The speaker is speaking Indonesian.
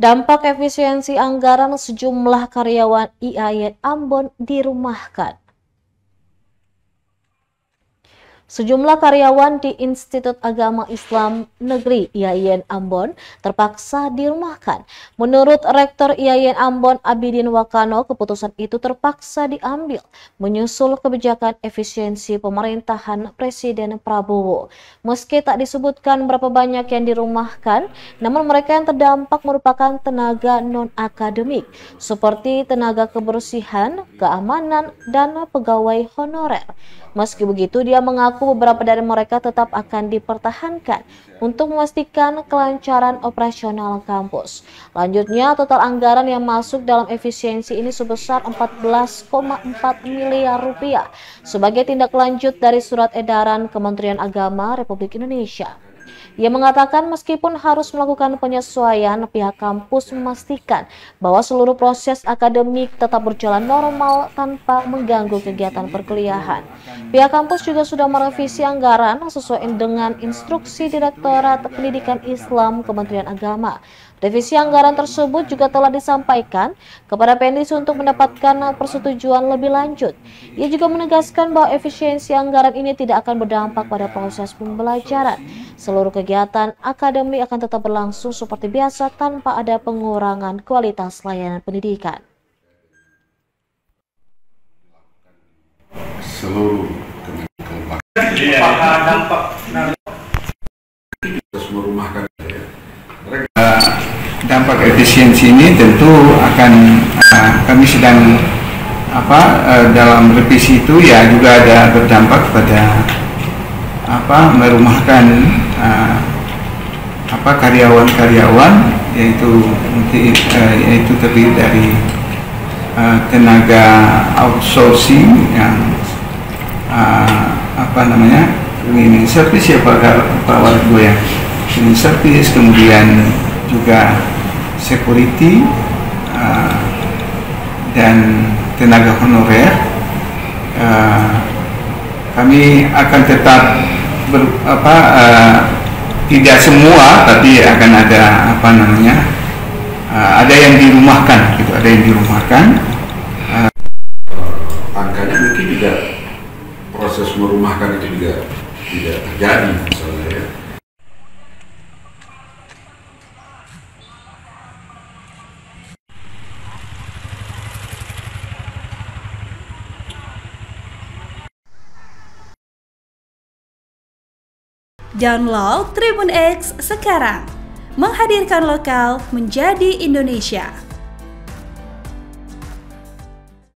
Dampak efisiensi anggaran sejumlah karyawan IAIN Ambon dirumahkan. Sejumlah karyawan di Institut Agama Islam Negeri IAIN Ambon terpaksa dirumahkan. Menurut Rektor IAIN Ambon Abidin Wakano, keputusan itu terpaksa diambil menyusul kebijakan efisiensi pemerintahan Presiden Prabowo. Meski tak disebutkan berapa banyak yang dirumahkan, namun mereka yang terdampak merupakan tenaga non-akademik seperti tenaga kebersihan, keamanan, dan pegawai honorer. Meski begitu, dia mengaku beberapa dari mereka tetap akan dipertahankan untuk memastikan kelancaran operasional kampus. Lanjutnya, total anggaran yang masuk dalam efisiensi ini sebesar 14,4 miliar rupiah sebagai tindak lanjut dari surat edaran Kementerian Agama Republik Indonesia. Ia mengatakan meskipun harus melakukan penyesuaian, pihak kampus memastikan bahwa seluruh proses akademik tetap berjalan normal tanpa mengganggu kegiatan perkuliahan. Pihak kampus juga sudah merevisi anggaran sesuai dengan instruksi Direktorat Pendidikan Islam Kementerian Agama. Revisi anggaran tersebut juga telah disampaikan kepada Pendis untuk mendapatkan persetujuan lebih lanjut. Ia juga menegaskan bahwa efisiensi anggaran ini tidak akan berdampak pada proses pembelajaran. Seluruh kegiatan akademik akan tetap berlangsung seperti biasa tanpa ada pengurangan kualitas layanan pendidikan. Seluruh dampak merumahkan dampak efisiensi ini tentu akan kami sedang dalam revisi itu ya juga ada berdampak pada merumahkan karyawan-karyawan yaitu terdiri dari tenaga outsourcing yang cleaning service ya Pak Wargo ya, cleaning service, kemudian juga security dan tenaga honorer. Kami akan tetap tidak semua, tapi akan ada ada yang dirumahkan gitu, ada yang dirumahkan. Angkanya mungkin juga proses merumahkan itu juga tidak terjadi misalnya ya. Download Tribun X sekarang, menghadirkan lokal menjadi Indonesia.